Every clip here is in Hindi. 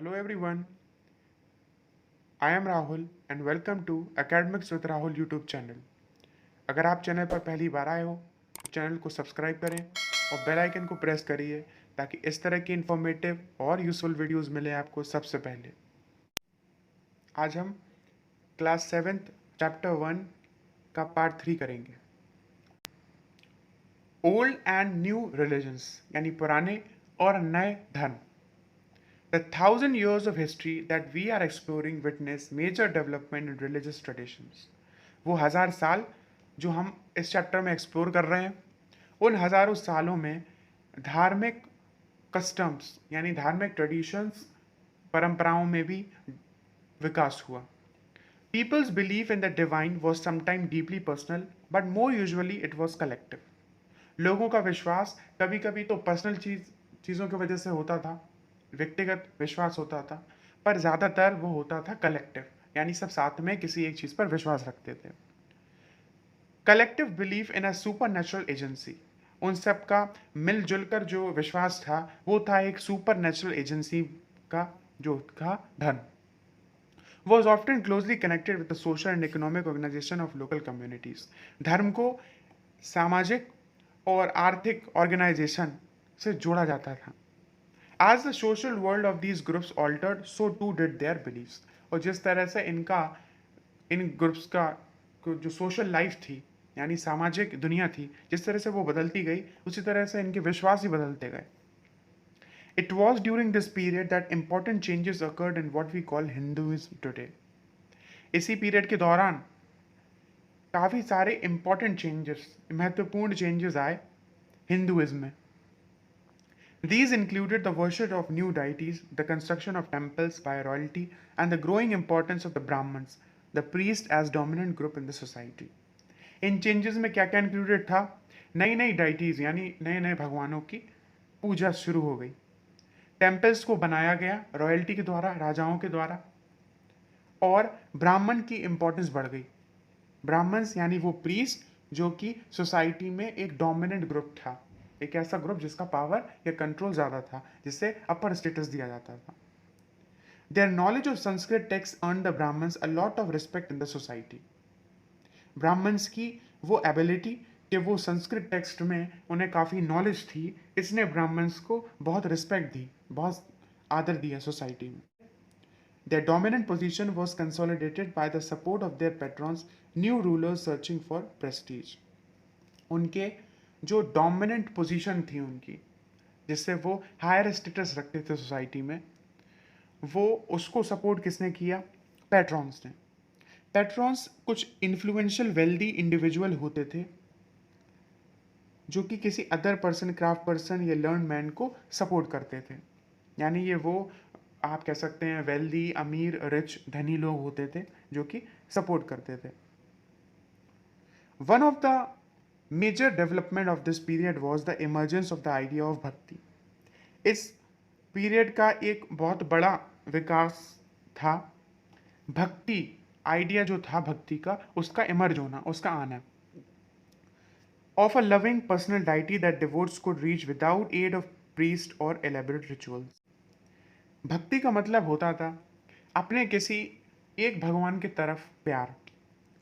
Hello everyone, I am Rahul and welcome to Academics with Rahul YouTube channel. अगर आप चैनल पर पहली बार आए हो तो चैनल को सब्सक्राइब करें और बेल आइकन को प्रेस करिए ताकि इस तरह की इन्फॉर्मेटिव और यूजफुल वीडियोस मिले आपको सबसे पहले। आज हम क्लास 7th चैप्टर 1 का पार्ट 3 करेंगे। ओल्ड एंड न्यू रिलीजन्स यानी पुराने और नए धर्म। The thousand years of history that we are exploring witness major development in religious traditions. वो 1000 साल जो हम इस चैप्टर में एक्सप्लोर कर रहे हैं, उन हज़ारों सालों में धार्मिक कस्टम्स यानी धार्मिक ट्रेडिशंस परंपराओं में भी विकास हुआ। People's belief in the divine was sometimes deeply personal, but more usually it was collective. लोगों का विश्वास कभी कभी तो पर्सनल चीज़ों की वजह से होता था, व्यक्तिगत विश्वास होता था, पर ज़्यादातर वो होता था कलेक्टिव, यानी सब साथ में किसी एक चीज़ पर विश्वास रखते थे। Collective belief in a super natural agency, उन सब का मिलजुल कर जो विश्वास था वो था एक सुपर नेचुरल एजेंसी का जो था धर्म। was often closely connected with the social and economic organization of local communities. धर्म को सामाजिक और आर्थिक ऑर्गेनाइजेशन से जोड़ा जाता था। As the social world of these groups altered, so too did their beliefs. और जिस तरह से इन ग्रुप्स का जो सोशल लाइफ थी यानी सामाजिक दुनिया थी, जिस तरह से वो बदलती गई उसी तरह से इनके विश्वास ही बदलते गए। It was during this period that important changes occurred in what we call Hinduism today. इसी पीरियड के दौरान काफ़ी सारे इंपॉर्टेंट चेंजेस, महत्वपूर्ण चेंजेस आए हिंदुइज्म में। These included the worship of new deities, the construction of temples by royalty, and the growing importance of the Brahmins, the priest as dominant group in the society. In changes में क्या क्या इंक्लूडेड था? नई नई डाइटीज यानी नए नए भगवानों की पूजा शुरू हो गई, टेम्पल्स को बनाया गया रॉयल्टी के द्वारा, राजाओं के द्वारा, और ब्राह्मण की इंपॉर्टेंस बढ़ गई। ब्राह्मण्स यानी वो प्रीस्ट जो कि सोसाइटी में एक डोमिनेंट ग्रुप था, एक ऐसा ग्रुप जिसका पावर या कंट्रोल ज़्यादा था, जिसे अपर स्टेटस दिया जाता था। Their knowledge of Sanskrit text earn the Brahmans a lot of respect in the society. Brahmans की वो एबिलिटी कि वो संस्कृत टेक्स्ट में उन्हें काफ़ी नॉलेज थी, इसने ब्राह्मण्स को बहुत रिस्पेक्ट दी, बहुत आदर दिया सोसाइटी में। Their dominant position was consolidated by the support of their patrons, new rulers searching for prestige. उनके जो डोमिनेंट पोजीशन थी उनकी, जिससे वो हायर स्टेटस रखते थे सोसाइटी में, वो उसको सपोर्ट किसने किया? पैट्रॉन्स ने। पैट्रॉन्स कुछ इन्फ्लुएंशियल वेल्दी इंडिविजुअल होते थे जो कि किसी अदर पर्सन, क्राफ्ट पर्सन या लर्न मैन को सपोर्ट करते थे। यानी ये वो आप कह सकते हैं वेल्दी, अमीर, रिच, धनी लोग होते थे जो कि सपोर्ट करते थे। One of the major development of this period was the emergence of the idea of bhakti. इस पीरियड का एक बहुत बड़ा विकास था भक्ति, आइडिया जो था भक्ति का, उसका इमर्ज होना, उसका आना। Of a loving personal deity that devotees could reach without aid of priest और एलेबरेट रिचुअल्स। भक्ति का मतलब होता था अपने किसी एक भगवान की तरफ प्यार,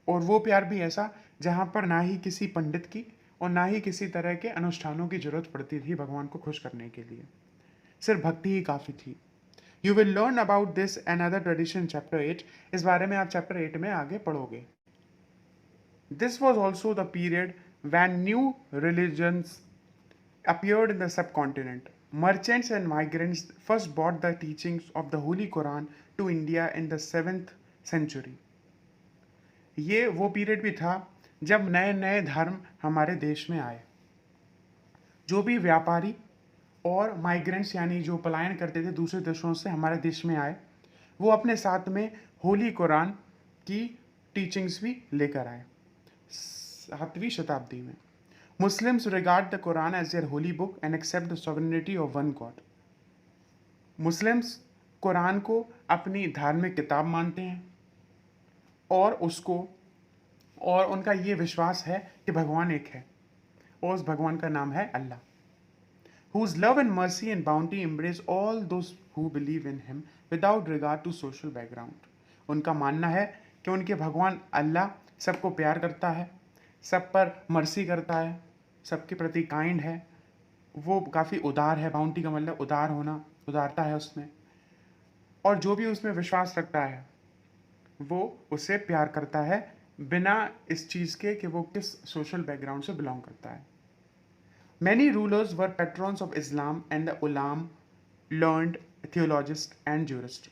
और वो प्यार भी ऐसा जहाँ पर ना ही किसी पंडित की और ना ही किसी तरह के अनुष्ठानों की जरूरत पड़ती थी भगवान को खुश करने के लिए, सिर्फ भक्ति ही काफ़ी थी। You will learn about this and other tradition chapter 8। इस बारे में आप चैप्टर 8 में आगे पढ़ोगे। This was also the period van new religions appeared in the subcontinent. Merchants and migrants first brought the teachings of the Holy Quran to India in the 7th century. ये वो पीरियड भी था जब नए नए धर्म हमारे देश में आए। जो भी व्यापारी और माइग्रेंट्स यानी जो पलायन करते थे दूसरे देशों से हमारे देश में आए, वो अपने साथ में होली कुरान की टीचिंग्स भी लेकर आए 7वीं शताब्दी में। Muslims regard the Quran as their holy book and accept the sovereignty of one God. Muslims Quran को अपनी धार्मिक किताब मानते हैं और उनका ये विश्वास है कि भगवान एक है और उस भगवान का नाम है अल्लाह। Whose love and mercy and bounty embrace all those who believe in him without regard to social background. उनका मानना है कि उनके भगवान अल्लाह सबको प्यार करता है, सब पर मर्सी करता है, सबके प्रति काइंड है, वो काफ़ी उदार है। बाउंटी का मतलब उदार होना, उदारता है उसमें, और जो भी उसमें विश्वास रखता है वो उसे प्यार करता है, बिना इस चीज़ के कि वो किस सोशल बैकग्राउंड से बिलोंग करता है। Many rulers were patrons of Islam and the उलाम लर्नड थियोलॉजिस्ट एंड जूरिस्ट।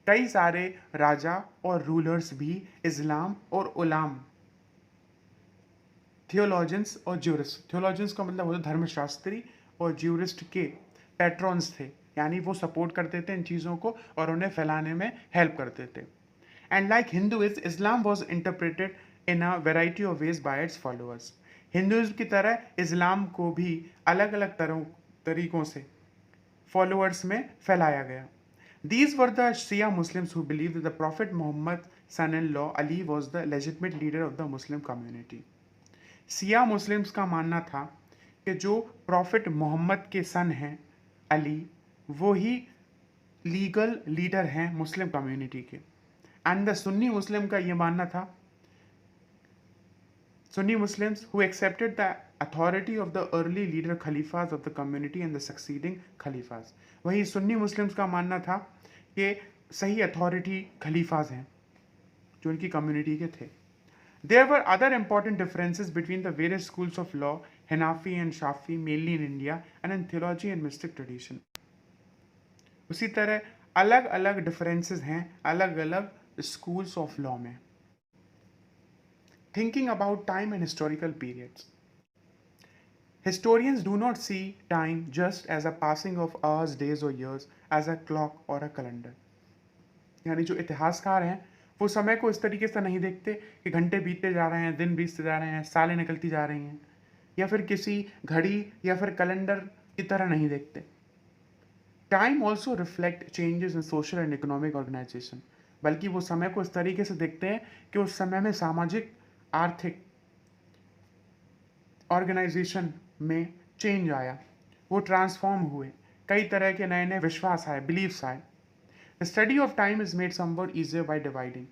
कई सारे राजा और रूलर्स भी इस्लाम और उलाम, थियोलॉजियंस और ज्यूरिस्ट, थियोलॉजियंस का मतलब होता है धर्मशास्त्री, और ज्यूरिस्ट के पैट्रॉन्स थे, यानी वो सपोर्ट करते थे इन चीज़ों को और उन्हें फैलाने में हेल्प करते थे। And like Hinduism, Islam was interpreted in a variety of ways bye it's followers. Hinduism की तरह इस्लाम को भी अलग अलग तरीकों से फॉलोअर्स में फैलाया गया। These were the Shia Muslims who believed that the Prophet Muhammad son-in-law Ali was the legitimate leader of the Muslim community. Siya Muslims का मानना था कि जो प्रॉफिट मोहम्मद के सन हैं अली, वो ही लीगल लीडर हैं मुस्लिम कम्युनिटी के। एंड द सुन्नी मुस्लिम का ये मानना था, Sunni Muslims who accepted the authority of the early leader Khalifas of the community and the succeeding Khalifas. वही सुन्नी मुस्लिम्स का मानना था कि सही अथॉरिटी खलीफाज हैं जो उनकी कम्युनिटी के थे। There were other important differences between the various schools of law, Hanafi and Shafi, mainly in India, and in theology and mystic tradition. उसी तरह अलग अलग डिफरेंसेस हैं अलग अलग स्कूल्स ऑफ लॉ में। Thinking about time and historical periods. Historians do not see time just as a passing of hours, days or years, as a clock or a calendar. यानी जो इतिहासकार हैं वो समय को इस तरीके से नहीं देखते कि घंटे बीतते जा रहे हैं, दिन बीतते जा रहे हैं, सालें निकलती जा रही हैं, या फिर किसी घड़ी या फिर कैलेंडर की तरह नहीं देखते। Time also reflect changes in social and economic organisation, बल्कि वो समय को इस तरीके से देखते हैं कि उस समय में सामाजिक आर्थिक ऑर्गेनाइजेशन में चेंज आया, वो ट्रांसफॉर्म हुए, कई तरह के नए नए विश्वास आए, बिलीव्स आए। The study of time is made somewhat easier by dividing,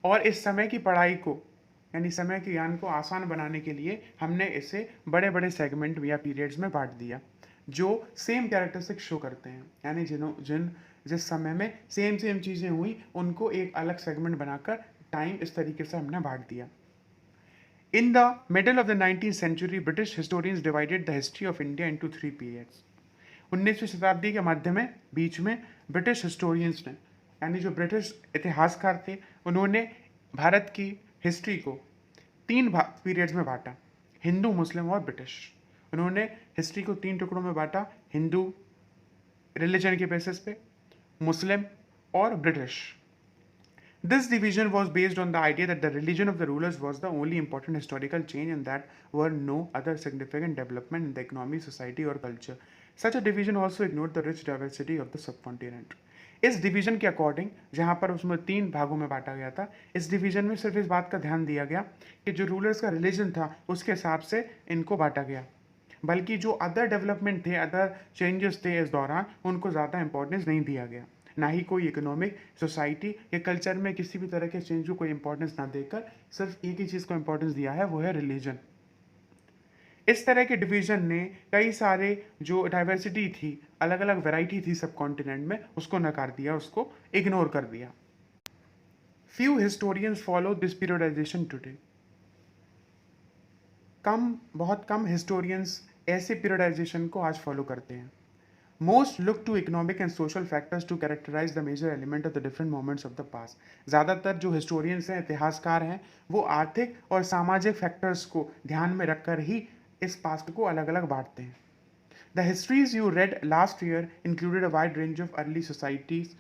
और इस समय की पढ़ाई को यानी समय के ज्ञान को आसान बनाने के लिए हमने इसे बड़े बड़े सेगमेंट या पीरियड्स में बांट दिया जो सेम कैरेक्टरिस्टिक शो करते हैं, यानी जिस समय में सेम चीज़ें हुई उनको एक अलग सेगमेंट बनाकर टाइम इस तरीके से हमने बांट दिया। In the middle of the 19th century, British historians divided the history of India into three periods. 19वीं शताब्दी के मध्य में बीच में ब्रिटिश हिस्टोरियंस ने, यानी जो ब्रिटिश इतिहासकार थे, उन्होंने भारत की हिस्ट्री को तीन पीरियड्स में बांटा, हिंदू, मुस्लिम और ब्रिटिश। उन्होंने हिस्ट्री को तीन टुकड़ों में बांटा, हिंदू रिलीजन के बेसिस पे, मुस्लिम और British. This division was based on the idea that the religion of the rulers was the only important historical change and that were no other significant development in the economy, society or culture. Such a division also ignored the rich diversity of the subcontinent. इस डिवीजन के अकॉर्डिंग, जहाँ पर उसमें तीन भागों में बांटा गया था, इस डिवीजन में सिर्फ इस बात का ध्यान दिया गया कि जो रूलर्स का रिलीजन था उसके हिसाब से इनको बांटा गया, बल्कि जो अदर डेवलपमेंट थे, अदर चेंजेस थे इस दौरान, उनको ज़्यादा इंपॉर्टेंस नहीं दिया गया। ना ही कोई इकोनॉमिक, सोसाइटी या कल्चर में किसी भी तरह के चेंज को कोई इंपॉर्टेंस ना देकर सिर्फ एक ही चीज़ को इंपॉर्टेंस दिया है, वो है रिलीजन। इस तरह के डिवीजन ने कई सारे जो डाइवर्सिटी थी, अलग अलग वैरायटी थी सब कॉन्टिनेंट में, उसको नकार दिया, उसको इग्नोर कर दिया। Few historians follow this periodisation today. बहुत कम हिस्टोरियंस ऐसे पीरियडाइजेशन को आज फॉलो करते हैं। Most look to economic and social factors to characterize the major element of the different moments of the past. ज़्यादातर जो हिस्टोरियंस हैं, इतिहासकार हैं, वो आर्थिक और सामाजिक फैक्टर्स को ध्यान में रखकर ही इस पास्ट को अलग अलग बांटते हैं। The histories you read last year included a wide range of early societies,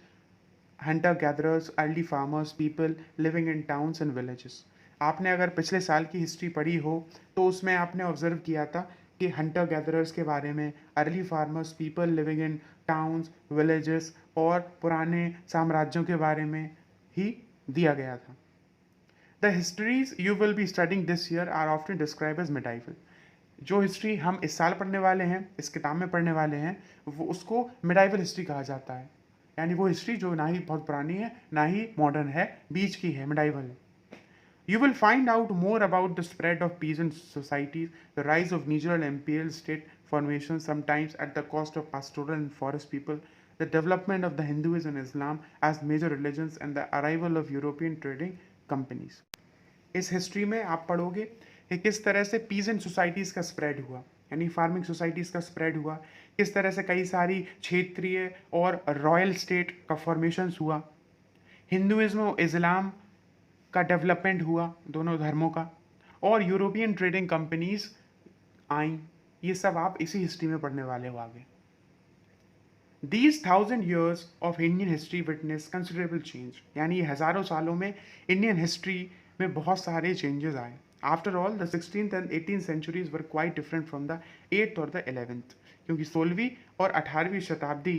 hunter-gatherers, early farmers, people living in towns and villages. आपने अगर पिछले साल की हिस्ट्री पढ़ी हो तो उसमें आपने ऑब्जर्व किया था कि हंटर गैदरर्स के बारे में, early farmers, people living in towns, villages और पुराने साम्राज्यों के बारे में ही दिया गया था। The histories you will be studying this year are often describe as medieval. जो हिस्ट्री हम इस साल पढ़ने वाले हैं, इस किताब में पढ़ने वाले हैं, वो उसको मिडाइवल हिस्ट्री कहा जाता है, यानी वो हिस्ट्री जो ना ही बहुत पुरानी है ना ही मॉडर्न है, बीच की है, मिडाइवल है. You will find out more about the spread of peasant societies, the rise of Niger and imperial state formation, sometimes at the cost of pastoral and forest people, the development of the Hinduism and Islam as major religions, and the arrival of European trading companies. इस हिस्ट्री में आप पढ़ोगे कि किस तरह से पीजेंट सोसाइटीज़ का स्प्रेड हुआ, यानी फार्मिंग सोसाइटीज़ का स्प्रेड हुआ, किस तरह से कई सारी क्षेत्रीय और रॉयल स्टेट का फॉर्मेशन हुआ, हिंदुइज्म और इस्लाम का डेवलपमेंट हुआ, दोनों धर्मों का, और यूरोपियन ट्रेडिंग कंपनीज आई. ये सब आप इसी हिस्ट्री में पढ़ने वाले हो आगे. These 1,000 years of Indian history witness considerable change. यानी हज़ारों सालों में इंडियन हिस्ट्री में बहुत सारे चेंजेस आए. After all, the 16th and 18th centuries were quite different from the 8th और the 11th, क्योंकि 16वीं और 18वीं शताब्दी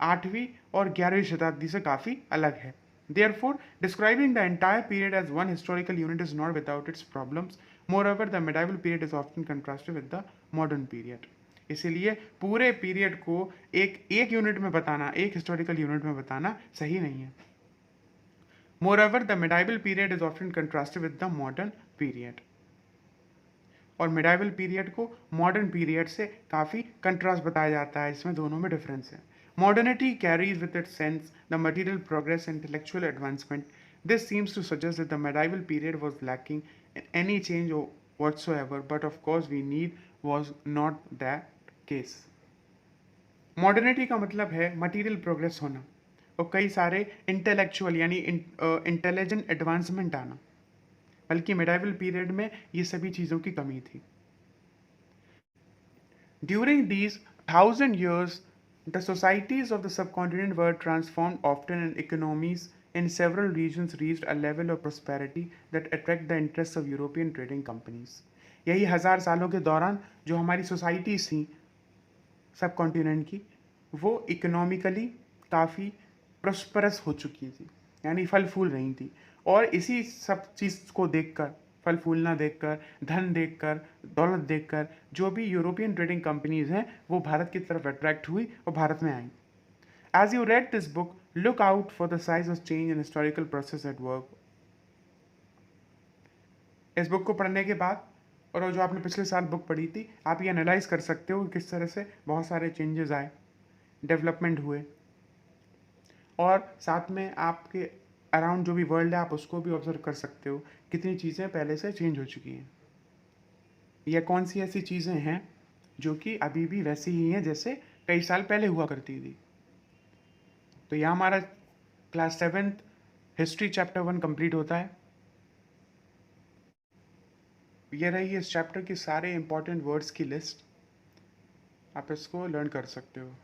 8वीं और 11वीं शताब्दी से काफ़ी अलग है. Therefore, describing the entire period as one historical unit is not without its problems. Moreover, the medieval period is often contrasted with the modern period. इसीलिए पूरे पीरियड को एक यूनिट में बताना, एक हिस्टोरिकल यूनिट में बताना सही नहीं है. Moreover, the medieval period is often contrasted with the modern period. और मिडाइवल पीरियड को मॉडर्न पीरियड से काफ़ी कंट्रास्ट बताया जाता है, इसमें दोनों में डिफरेंस है. Modernity carries with its sense the material progress and intellectual advancement. This seems to suggest that the medieval period was lacking in any change whatsoever, but of course we need was not that case. Modernity का मतलब है मटेरियल प्रोग्रेस होना और कई सारे इंटेलेक्चुअल यानी इंटेलिजेंट एडवांसमेंट आना, बल्कि मिडाइवल पीरियड में ये सभी चीज़ों की कमी थी. During these 1,000 years, the societies of the subcontinent were transformed often, and economies in several regions reached a level of prosperity that attract the interests of European trading companies. यही 1,000 सालों के दौरान जो हमारी सोसाइटीज़ थी सब कॉन्टिनेंट की, वो इकोनॉमिकली काफ़ी प्रॉस्परस हो चुकी थी, यानी फल फूल रही थी. और इसी सब चीज़ को देखकर, फल फूलना देखकर, धन देखकर, दौलत देखकर, जो भी यूरोपियन ट्रेडिंग कंपनीज हैं वो भारत की तरफ अट्रैक्ट हुई और भारत में आई. As you read this book, look out for the size of change in historical process at work. इस बुक को पढ़ने के बाद और जो आपने पिछले साल बुक पढ़ी थी, आप ये एनालाइज कर सकते हो कि किस तरह से बहुत सारे चेंजेस आए, डेवलपमेंट हुए, और साथ में आपके अराउंड जो भी वर्ल्ड है आप उसको भी ऑब्जर्व कर सकते हो कितनी चीज़ें पहले से चेंज हो चुकी हैं, या कौन सी ऐसी चीज़ें हैं जो कि अभी भी वैसी ही हैं जैसे कई साल पहले हुआ करती थी. तो यह हमारा class 7th history chapter 1 complete होता है. ये रही इस चैप्टर की सारे इंपॉर्टेंट वर्ड्स की लिस्ट, आप इसको लर्न कर सकते हो.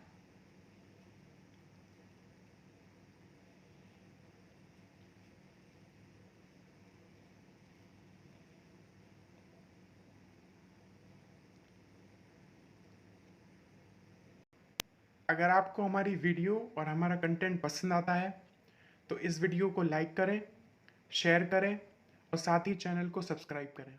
अगर आपको हमारी वीडियो और हमारा कंटेंट पसंद आता है तो इस वीडियो को लाइक करें, शेयर करें और साथ ही चैनल को सब्सक्राइब करें.